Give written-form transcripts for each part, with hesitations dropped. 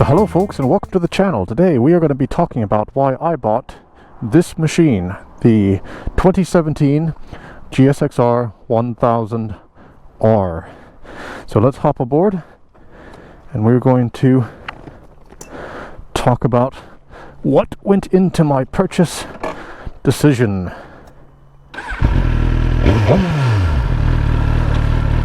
So hello folks, and welcome to the channel. Today we are going to be talking about why I bought this machine, the 2017 GSXR 1000R. So let's hop aboard and we're going to talk about what went into my purchase decision.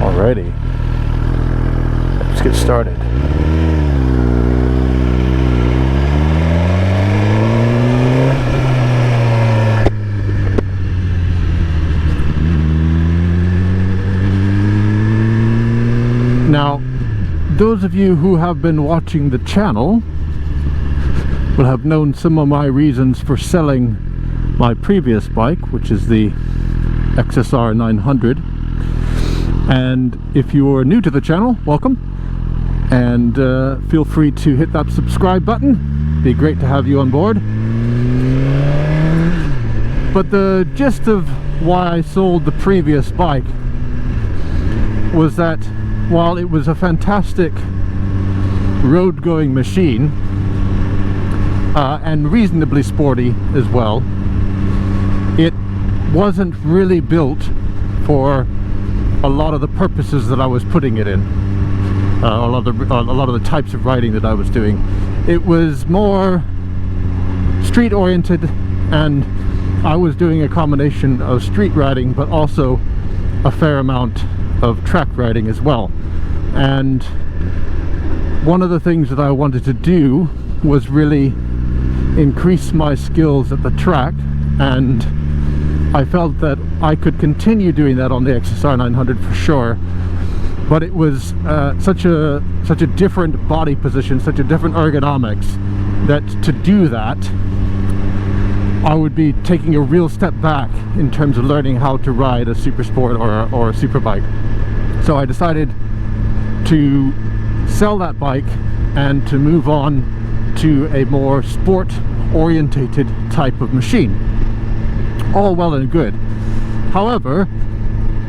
Alrighty, let's get started. Now, those of you who have been watching the channel will have known some of my reasons for selling my previous bike, which is the XSR 900. And if you are new to the channel, welcome, and feel free to hit that subscribe button. Be great to have you on board. But the gist of why I sold the previous bike was that while it was a fantastic road-going machine and reasonably sporty as well, it wasn't really built for a lot of the purposes that I was putting it in, a lot of the types of riding that I was doing. It was more street oriented, and I was doing a combination of street riding but also a fair amount of track riding as well. And one of the things that I wanted to do was really increase my skills at the track, and I felt that I could continue doing that on the XSR 900 for sure, but it was such a different body position, such a different ergonomics, that to do that I would be taking a real step back in terms of learning how to ride a super sport or a super bike. So I decided to sell that bike and to move on to a more sport orientated type of machine. All well and good. However,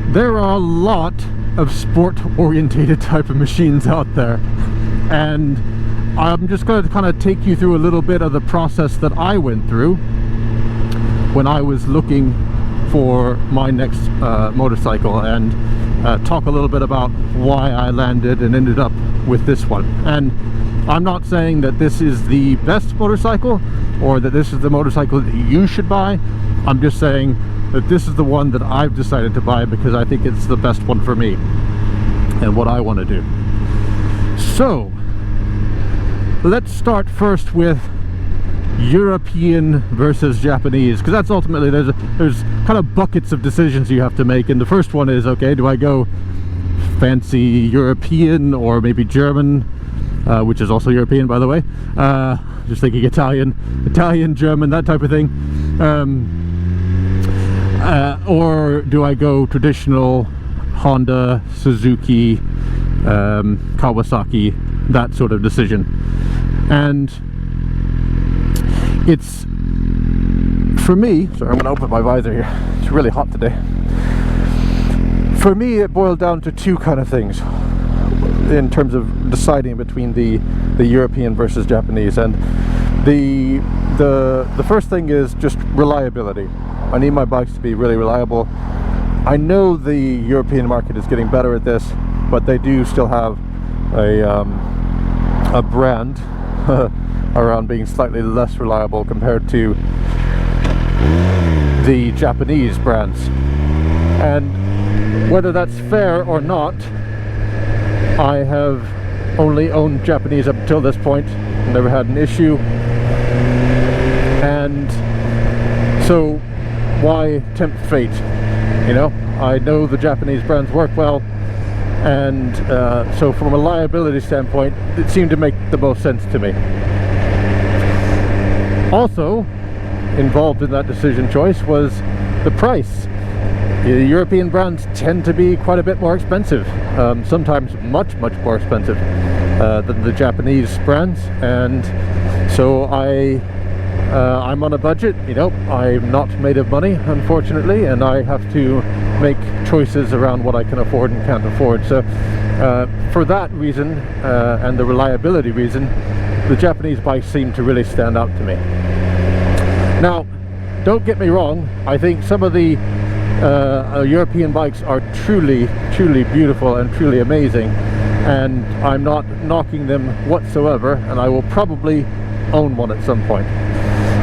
there are a lot of sport orientated type of machines out there, and I'm just going to kind of take you through a little bit of the process that I went through when I was looking for my next motorcycle, and talk a little bit about why I landed and ended up with this one. And I'm not saying that this is the best motorcycle or that this is the motorcycle that you should buy. I'm just saying that this is the one that I've decided to buy because I think it's the best one for me and what I want to do. So let's start first with European versus Japanese, because that's ultimately, there's kind of buckets of decisions you have to make, and the first one is, okay, do I go fancy European or maybe German, which is also European, by the way, just thinking Italian, German, that type of thing, or do I go traditional Honda, Suzuki, Kawasaki, that sort of decision. And it's, for me, sorry, I'm going to open my visor here, it's really hot today. For me, it boiled down to two kind of things in terms of deciding between the European versus Japanese. And the first thing is just reliability. I need my bikes to be really reliable. I know the European market is getting better at this, but they do still have a brand around being slightly less reliable compared to the Japanese brands. And whether that's fair or not, I have only owned Japanese up until this point, never had an issue, and so why tempt fate? You know, I know the Japanese brands work well, and so from a reliability standpoint, it seemed to make the most sense to me. Also involved in that decision choice was the price. The European brands tend to be quite a bit more expensive, sometimes much more expensive than the Japanese brands, and so I'm on a budget. You know, I'm not made of money, unfortunately, and I have to make choices around what I can afford and can't afford. So for that reason and the reliability reason, the Japanese bikes seem to really stand out to me. Now, don't get me wrong, I think some of the European bikes are truly beautiful and truly amazing, and I'm not knocking them whatsoever, and I will probably own one at some point.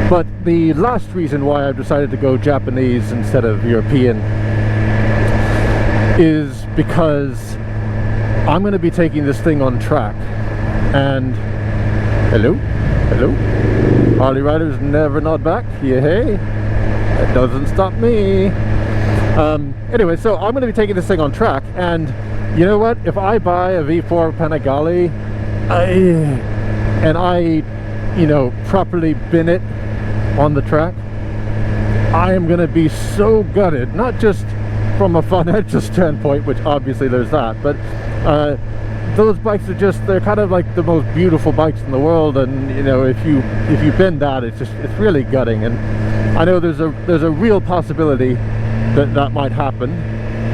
But the last reason why I've decided to go Japanese instead of European is because I'm going to be taking this thing on track. And hello Harley riders never nod back. Yeah, hey, that doesn't stop me. Anyway, so I'm going to be taking this thing on track, and you know what, if I buy a V4 Panigale and I you know, properly bin it on the track, I am going to be so gutted, not just from a financial standpoint, which obviously there's that, but those bikes are just, they're kind of like the most beautiful bikes in the world, and you know, if you bin that, it's really gutting. And I know there's a real possibility that might happen,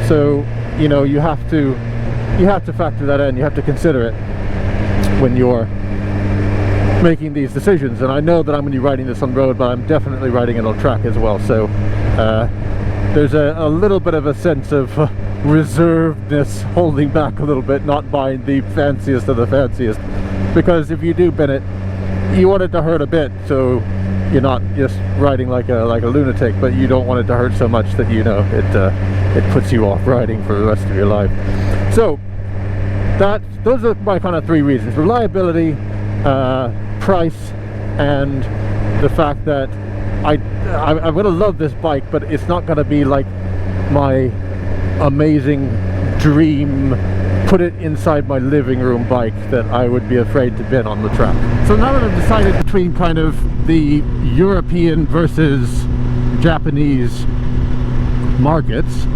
so you know, you have to factor that in, you have to consider it when you're making these decisions. And I know that I'm going to be riding this on road, but I'm definitely riding it on track as well, so there's a little bit of a sense of reservedness holding back a little bit, not buying the fanciest of the fanciest, because if you do bin it, you want it to hurt a bit, so you're not just riding like a lunatic, but you don't want it to hurt so much that, you know, it puts you off riding for the rest of your life. So those are my kind of three reasons: reliability, price, and the fact that I'm gonna love this bike, but it's not gonna be like my amazing dream, put it inside my living room bike that I would be afraid to bin on the track. So now that I've decided between kind of the European versus Japanese markets,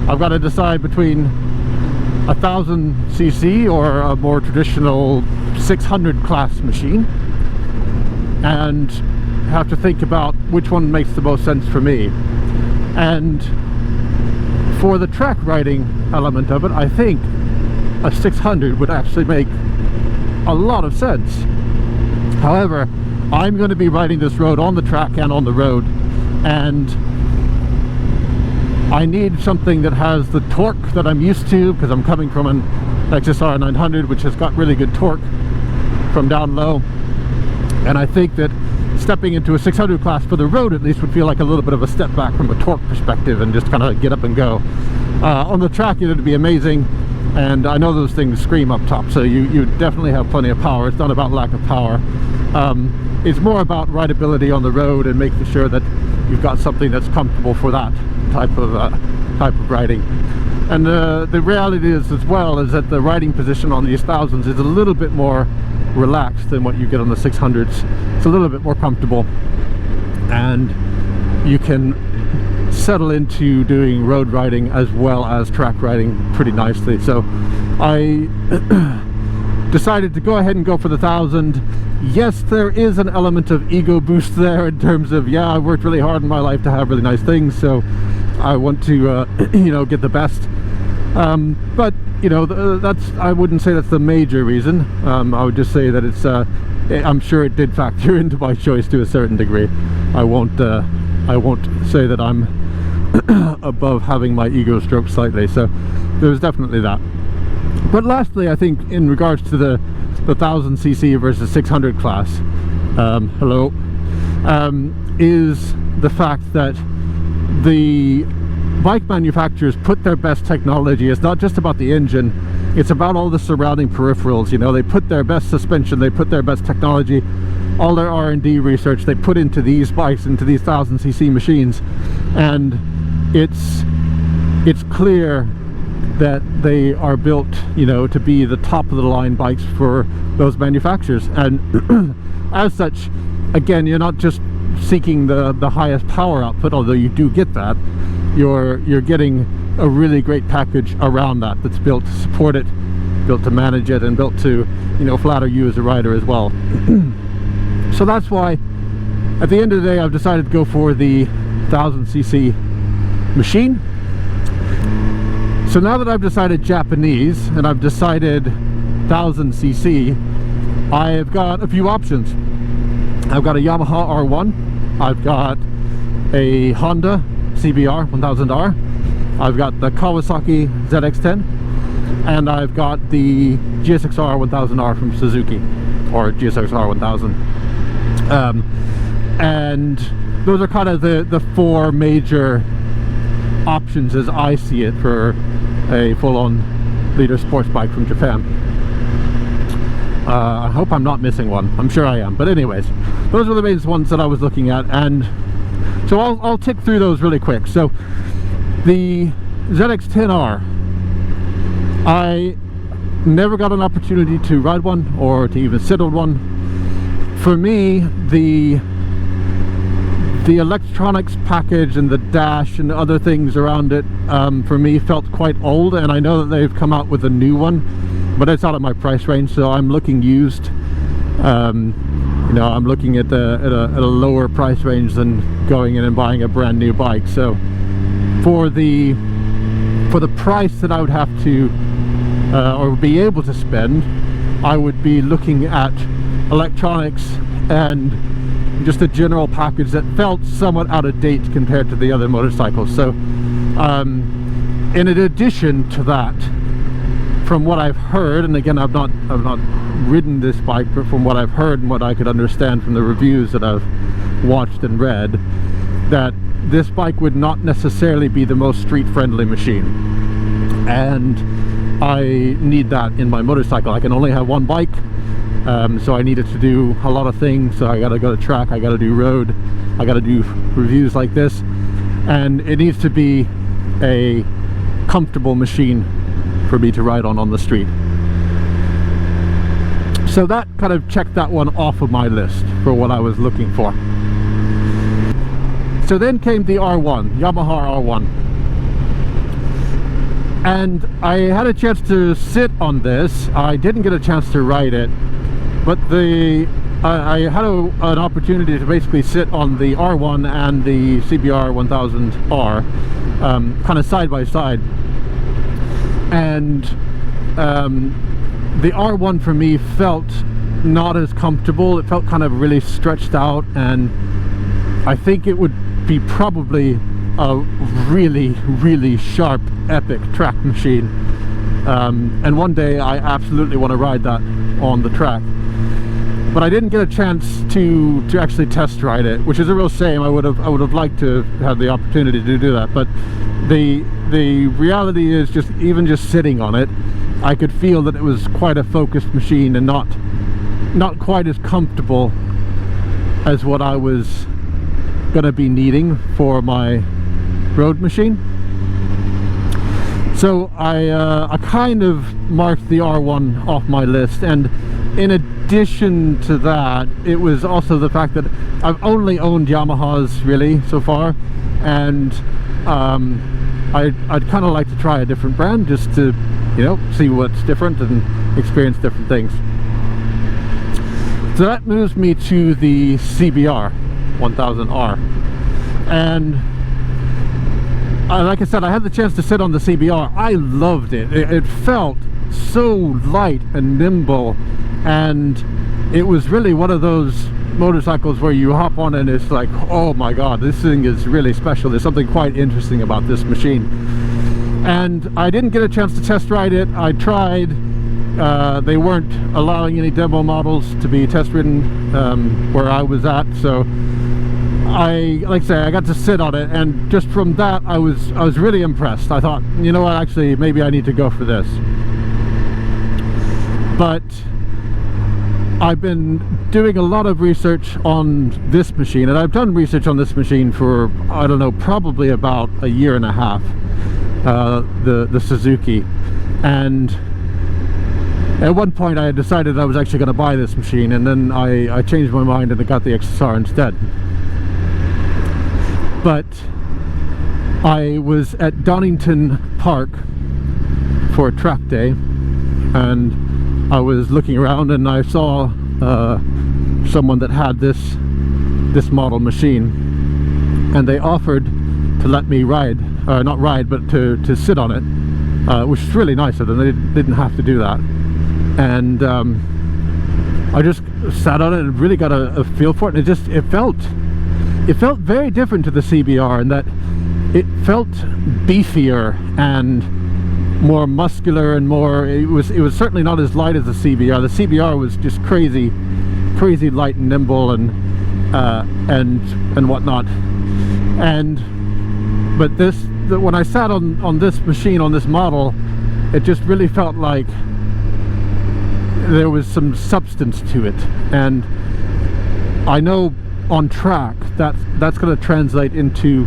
I've got to decide between 1000cc or a more traditional 600 class machine, and have to think about which one makes the most sense for me. And for the track riding element of it, I think a 600 would actually make a lot of sense. However, I'm going to be riding this road on the track and on the road, and I need something that has the torque that I'm used to, because I'm coming from an XSR 900, which has got really good torque from down low. And I think that stepping into a 600 class for the road at least would feel like a little bit of a step back from a torque perspective, and just kind of get up and go. On the track, it would be amazing, and I know those things scream up top, so you definitely have plenty of power. It's not about lack of power. It's more about rideability on the road and making sure that you've got something that's comfortable for that type of riding. And the reality is as well is that the riding position on these 1000s is a little bit more relaxed than what you get on the 600s. It's a little bit more comfortable, and you can settle into doing road riding as well as track riding pretty nicely. So I decided to go ahead and go for the 1000. Yes, there is an element of ego boost there in terms of, yeah, I worked really hard in my life to have really nice things, so I want to you know, get the best. But you know, that's, I wouldn't say that's the major reason. I would just say that it's I'm sure it did factor into my choice to a certain degree. I won't say that I'm above having my ego stroked slightly, so there's definitely that. But lastly, I think in regards to the 1000cc versus 600 class, is the fact that the bike manufacturers put their best technology. It's not just about the engine, it's about all the surrounding peripherals. You know, they put their best suspension, they put their best technology, all their R&D research they put into these bikes, into these 1000cc machines, and it's clear that they are built, you know, to be the top of the line bikes for those manufacturers. And as such, again, you're not just seeking the highest power output, although you do get that. You're getting a really great package around that, that's built to support it, built to manage it, and built to, you know, flatter you as a rider as well. So that's why at the end of the day I've decided to go for the 1000cc machine. So now that I've decided Japanese and I've decided 1000cc, I've got a few options. I've got a Yamaha R1, I've got a Honda CBR 1000R, I've got the Kawasaki ZX10, and I've got the GSXR 1000R from Suzuki, or GSXR 1000. And those are kind of the four major options as I see it for a full-on leader sports bike from Japan. I hope I'm not missing one. I'm sure I am. But anyways, those were the main ones that I was looking at, and so I'll tick through those really quick. So the ZX10R, I never got an opportunity to ride one or to even sit on one. For me, the electronics package and the dash and other things around it, for me, felt quite old, and I know that they've come out with a new one, but it's out of my price range, so I'm looking used. You know, I'm looking at a lower price range than going in and buying a brand new bike. So for the price that I would have to or be able to spend, I would be looking at electronics and just a general package that felt somewhat out of date compared to the other motorcycles. So in addition to that, from what I've heard, and again, I've not ridden this bike, but from what I've heard and what I could understand from the reviews that I've watched and read, that this bike would not necessarily be the most street-friendly machine, and I need that in my motorcycle. I can only have one bike, so I needed to do a lot of things. So I gotta go to track, I gotta do road, I gotta do reviews like this, and it needs to be a comfortable machine for me to ride on the street. So that kind of checked that one off of my list for what I was looking for. So then came the R1, Yamaha R1. And I had a chance to sit on this. I didn't get a chance to ride it, but I had an opportunity to basically sit on the R1 and the CBR 1000R kind of side by side. And the R1 for me felt not as comfortable. It felt kind of really stretched out, and I think it would be probably a really sharp, epic track machine. And one day I absolutely want to ride that on the track. But I didn't get a chance to actually test ride it, which is a real shame. I would have liked to have the opportunity to do that. But the reality is, even just sitting on it, I could feel that it was quite a focused machine and not quite as comfortable as what I was gonna be needing for my road machine. So I kind of marked the R1 off my list, and in addition to that, it was also the fact that I've only owned Yamahas really so far, and I'd kind of like to try a different brand just to, you know, see what's different and experience different things. So that moves me to the CBR 1000R, and like I said, I had the chance to sit on the CBR. I loved it. It felt so light and nimble, and it was really one of those motorcycles where you hop on and it's like, oh my god, this thing is really special. There's something quite interesting about this machine. And I didn't get a chance to test ride it. I tried. They weren't allowing any demo models to be test ridden where I was at, so like I say, I got to sit on it, and just from that I was really impressed. I thought, you know what, actually maybe I need to go for this. But I've been doing a lot of research on this machine, and I've done research on this machine for, I don't know, probably about a year and a half, the Suzuki. And at one point I had decided I was actually going to buy this machine, and then I changed my mind and I got the XSR instead. But I was at Donington Park for a track day, and I was looking around and I saw someone that had this model machine, and they offered to let me ride, not ride, but to sit on it, which is really nice of them. They didn't have to do that. And I just sat on it and really got a feel for it, and it felt very different to the CBR in that it felt beefier and more muscular and more. It was certainly not as light as the CBR. The CBR was just crazy light and nimble and whatnot. But when I sat on this machine, on this model, it just really felt like there was some substance to it. And I know on track that's going to translate into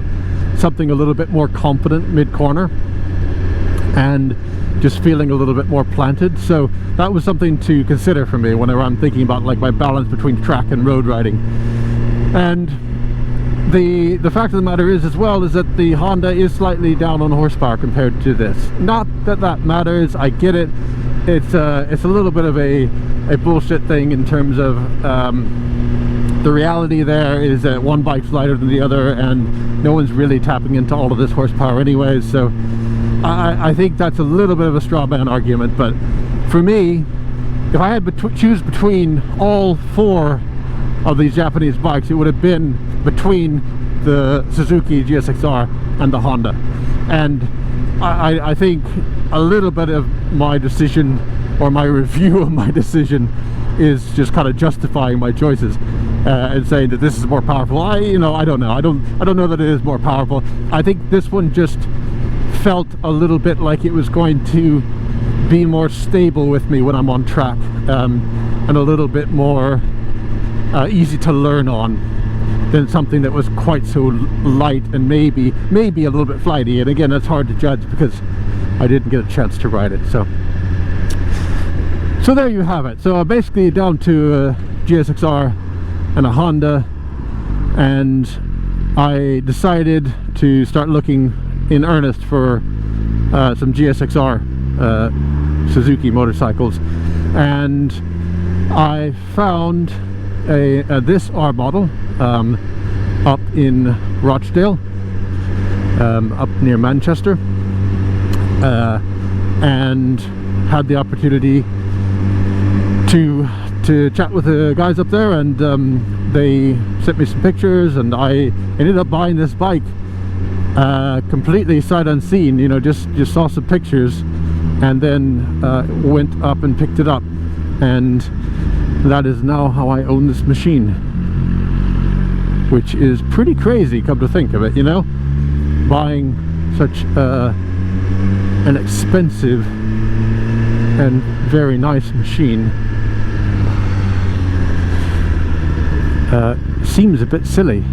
something a little bit more confident mid-corner and just feeling a little bit more planted. So that was something to consider for me whenever I'm thinking about like my balance between track and road riding. And the fact of the matter is as well is that the Honda is slightly down on horsepower compared to this. Not that matters, I get it. It's a little bit of a bullshit thing in terms of the reality there is that one bike's lighter than the other, and no one's really tapping into all of this horsepower anyways. So I think that's a little bit of a straw man argument. But for me, if I had to choose between all four of these Japanese bikes, it would have been between the Suzuki GSXR and the Honda. And I think a little bit of my decision, or my review of my decision, is just kind of justifying my choices and saying that this is more powerful. I don't know. I don't know that it is more powerful. I think this one just felt a little bit like it was going to be more stable with me when I'm on track, and a little bit more easy to learn on than something that was quite so light and maybe a little bit flighty. And again, that's hard to judge because I didn't get a chance to ride it. So there you have it. So basically down to a GSXR and a Honda, and I decided to start looking in earnest for some GSXR Suzuki motorcycles, and I found this R model up in Rochdale, up near Manchester, and had the opportunity to chat with the guys up there, and they sent me some pictures, and I ended up buying this bike completely sight unseen. Just saw some pictures and then went up and picked it up, and that is now how I own this machine, which is pretty crazy, come to think of it. Buying such an expensive and very nice machine seems a bit silly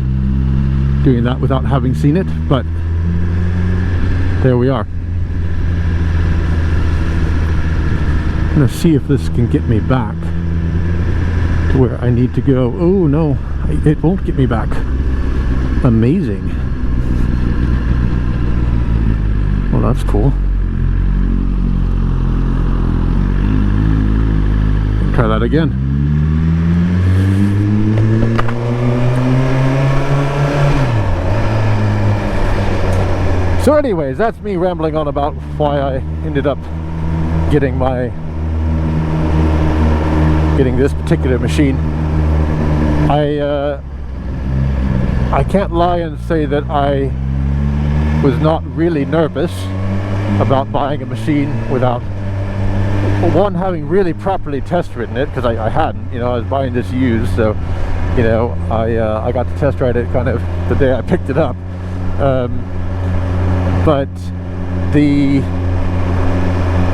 doing that without having seen it, but there we are. I'm gonna see if this can get me back to where I need to go. Oh no, it won't get me back. Amazing. Well, that's cool. Try that again. So anyways, that's me rambling on about why I ended up getting this particular machine. I can't lie and say that I was not really nervous about buying a machine without one, having really properly test ridden it, because I hadn't. I was buying this used, so I got to test ride it kind of the day I picked it up. But the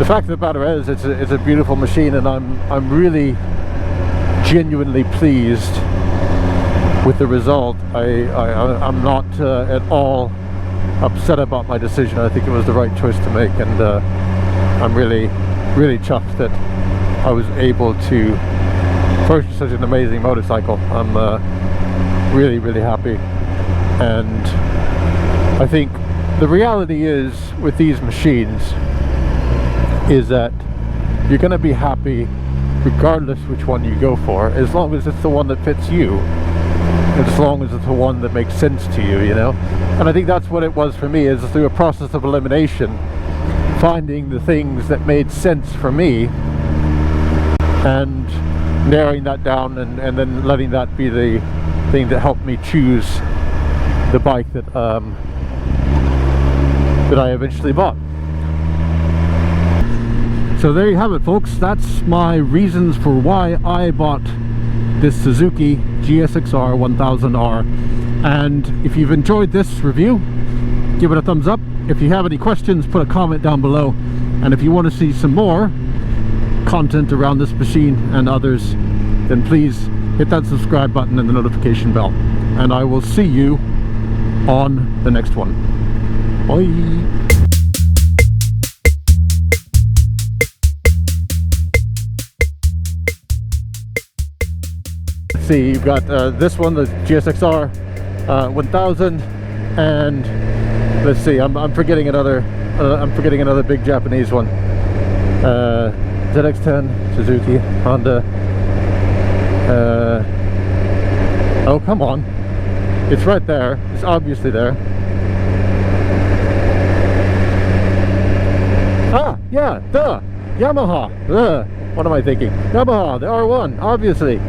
fact of the matter is, it's a beautiful machine, and I'm really genuinely pleased with the result. I'm not at all upset about my decision. I think it was the right choice to make, and I'm really chuffed that I was able to purchase such an amazing motorcycle. I'm really happy, and I think the reality is with these machines is that you're going to be happy regardless which one you go for, as long as it's the one that fits you, as long as it's the one that makes sense to you, And I think that's what it was for me, is through a process of elimination, finding the things that made sense for me and narrowing that down and then letting that be the thing that helped me choose the bike that that I eventually bought. So there you have it, folks. That's my reasons for why I bought this Suzuki GSXR 1000R. And if you've enjoyed this review, give it a thumbs up. If you have any questions, put a comment down below. And if you want to see some more content around this machine and others, then please hit that subscribe button and the notification bell. And I will see you on the next one. Bye. See, you've got this one, the GSXR 1000, and let's see, I'm forgetting another big Japanese one. ZX10, Suzuki, Honda. Oh, come on, it's right there. It's obviously there. Ah, yeah, duh, Yamaha. What am I thinking? Yamaha, the R1, obviously.